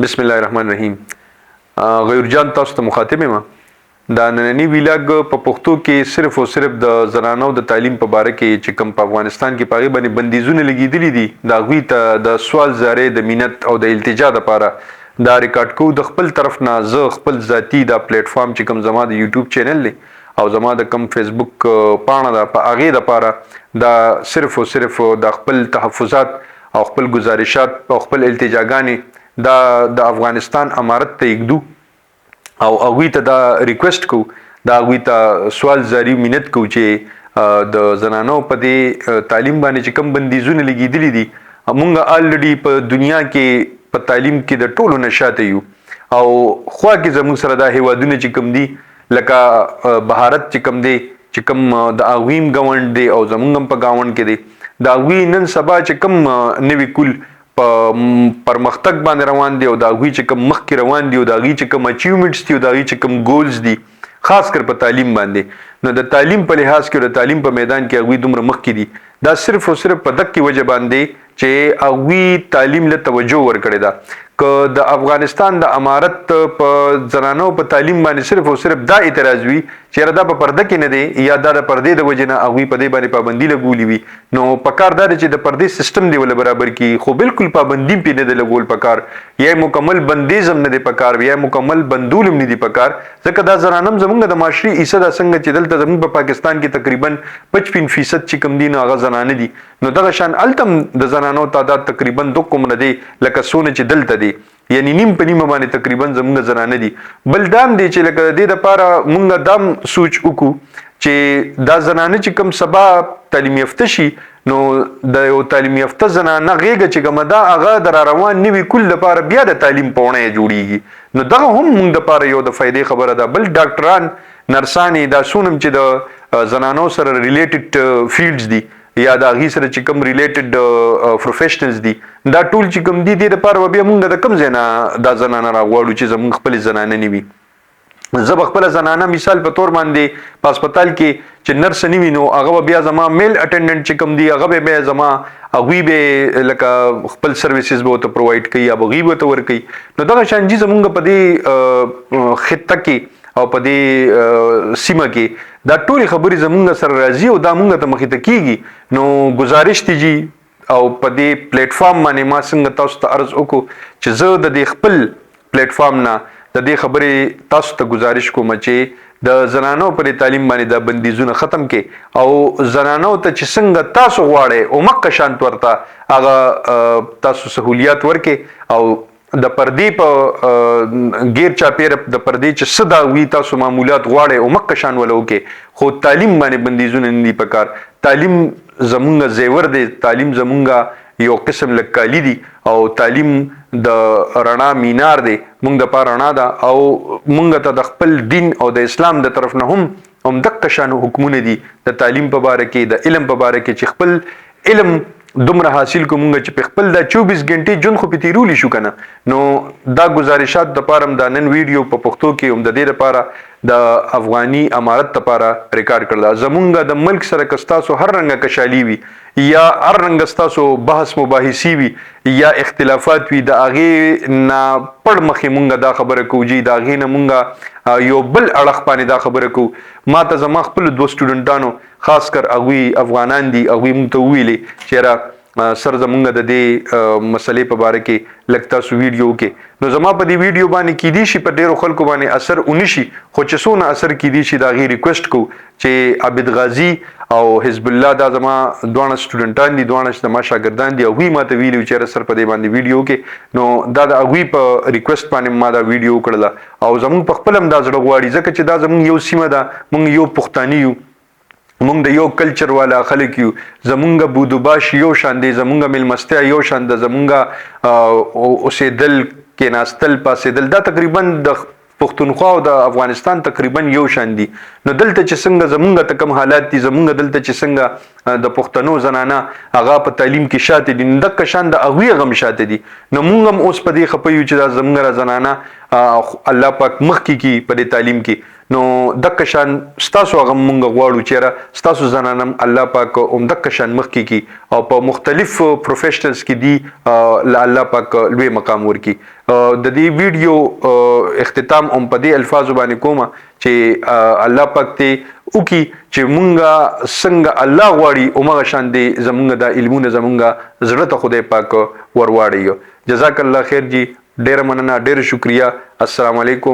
بسم الله الرحمن الرحیم. غیور جان تاسو ته مخاطب یم. دا نننی ویلاګ په پښتو کې صرف او صرف د زنانو د تعلیم په باره کې چې کوم په افغانستان کې پاغي باندې بندیزونه لګیدلي دي دا غوي ته د سوال زاره د مینت او د التجا لپاره دا ریکارډ کو د خپل طرف نه زه خپل ذاتی دا پلیټ فارم چې کوم زما د یوټیوب چینل دی او زما د کم فیسبوک پاڼه دا په هغه لپاره دا صرف او صرف د خپل تحفظات او خپل گزارشات او خپل التجاګانی دا د افغانستان امارت ته یګدو او هغه ته دا ریکوست کو دا هغه ته سوال جاری مینت کو چې د زنانو په دې تعلیم باندې چې کم بندیزونه لګیدلي دي مونږه الریډي په دنیا کې په تعلیم کې د ټولو نشاته یو او خو کې زموږ سره دا هیوادونه چې کم دي لکه بهارت چې کم دي چې کم د اغویم گاوند دی او زمونږ په گاوند کې دي دا غوی نن سبا چې کم نوی کول په پرمختګ باندې روان دي او دا غوی چې کم مخ کې روان دي او دا غوی چې کم اچیومنټس دي او دا غوی چې کم ګولز دي خاص کر په تعلیم باندې نو د تعلیم په لحاظ کې د تعلیم په میدان کې غوی دومره مخ کې دي دا صرف او صرف په دک کې وجه باندې چې غوی تعلیم له توجه ورکړي دا که د افغانستان د امارت په زنانو په تعلیم باندې صرف او صرف دا اعتراض وي چې دا په پرده کې نه دی یا دا د پردې د وجه نه هغه په دې باندې پابندي لګولې وي نو پکاردار چې د پردې سیستم دی ول برابر کی خو بالکل پابندي پې نه دی لګول پکار یا مکمل بندیزم نه دی پکار یا مکمل بندولم نه دی پکار ځکه دا زنانم زمونږ د معاشري ایسه د څنګه چې دلته زمونږ په پاکستان کې تقریبا 55% چې کم دي نو هغه زنانه دي نو دغه شان التم د زنانو تعداد تقریبا 2 کوم نه دی لکه سونه چې دلته دي یعنی نیم په نیمه باندې تقریبا زمونږ زنانه دي بل دام دي چې لکه د دې لپاره مونږ دام سوچ وکړو چې دا زنانه چې کوم سبا تعلیم یافته شي نو د یو تعلیم یافته زنانه غیږه چې کومه دا هغه در روان نیوي کل لپاره بیا د تعلیم پونه جوړیږي نو دغه هم مونږ لپاره یو د فائدې خبره ده بل ډاکټران نرسانی دا سونم چې د زنانو سره ریلیټډ فیلډز دي یا دا غي سره چې کوم ریلیټډ پروفیشنلز دي دا ټول چې کوم دي د لپاره بیا مونږ د کم زینا دا زنانه راغواړو چې زمونږ خپل زنانه نیوي زب خپل زنانه مثال په تور باندې په هسپتال کې چې نرس نیوي نو هغه بیا زما میل اټینډنټ چې کوم دي هغه بیا زما هغه به لکه خپل سرویسز به ته پرووایډ کوي یا بغي به ته ور کوي نو دا شان چې زمونږ په دې خطه کې او په دې سیمه کې دا ټول خبرې زمونږ سره راځي او دا مونږ ته مخې ته کیږي نو گزارش دي او په دې پلیټ فارم باندې ما څنګه تاسو ته عرض وکړو چې زه د دې خپل پلیټ فارم نه د دې خبرې تاسو ته گزارش کوم چې د زنانو پر تعلیم باندې د بندیزونه ختم کې او زنانو ته چې څنګه تاسو غواړئ او مکه شانت ورته هغه تاسو سہولیات ورکې او د پردې په غیر چاپیر د پردې چې صدا وی تاسو معمولات غواړئ او مکه شان ولو کې خو تعلیم باندې بندیزونه نه دي پکار تعلیم زمونږ زیور دی تعلیم زمونږ یو قسم لکالی دي او تعلیم د رڼا مینار دی مونږ د پاره رڼا ده او مونږ ته د خپل دین او د اسلام د طرف نه هم دغه شان حکمونه دي د تعلیم په باره کې د علم په باره کې چې خپل علم دومره حاصل کومږي چې په خپل د 24 غنټې جون خو پتیرولی شو کنه نو دا گزارشات د پارم د نن ویډیو په پښتو کې هم د دې لپاره د افغاني امارت لپاره ریکارډ کړل زمونږ د ملک سره کستاسو هر رنګه کشالي وي یا هر رنګ ستاسو بحث مباحثي وي یا اختلافات وي د اغه نه پړ مخې مونږه دا خبره کوجی دا غې نه مونږه یو بل اړخ باندې دا خبره کو ما ته زما خپل دو سټوډنټانو خاص کر اغوی افغانان دي اغوی مونږ ته ویلي چې سر زمونږ د دې مسلې په باره کې لکتا سو ویډیو کې نو زما په دې ویډیو باندې کې دي شي په ډیرو خلکو باندې اثر ونشي خو چې څونه اثر کې دي شي دا غي ریکوست کو چې عابد غازی او حزب الله دا زما دوه سټوډنټان دي دوه زما شاګردان دي او هی ماته ویلو چې سر په دې باندې ویډیو کې نو دا د اغوی په ریکوست باندې ما دا ویډیو کړل او زمون په خپل هم دا زړه غواړي ځکه چې دا زمون یو سیمه ده مونږ یو پښتاني یو مونږ د یو کلچر والا خلک یو زمونږ بودوباش یو شان دی زمونږ ملمستیا یو شان د زمونږ اوسېدل کې ناستل پاسېدل دا تقریبا د پښتونخوا او د افغانستان تقریبا یو شان دي نو دلته چې څنګه زمونږ ته کم حالات دي زمونږ دلته چې څنګه د پښتنو زنانه هغه په تعلیم کې شاته دي د کشان د اغوی غم شاته دي نو مونږ هم اوس په دې خپيو چې زمونږ زنانه الله پاک مخ کې په تعلیم کې نو دک شان ستاسو غم مونږ غواړو چیرې ستاسو زنانم الله پاک دک شان مخ کی او په مختلف پروفیشنلز کې دی الله پاک لوی مقام ورکی د دې ویډیو اختتام هم په دې الفاظو باندې کوم چې الله پاک ته وکي چې مونږه څنګه الله غواړي او مغه شان دي زمونږ د علمونه زمونږ زړه ته خدای پاک ورواړي. جزاک الله خیر جی، ډیر مننه، ډیر شکریا. السلام علیکم.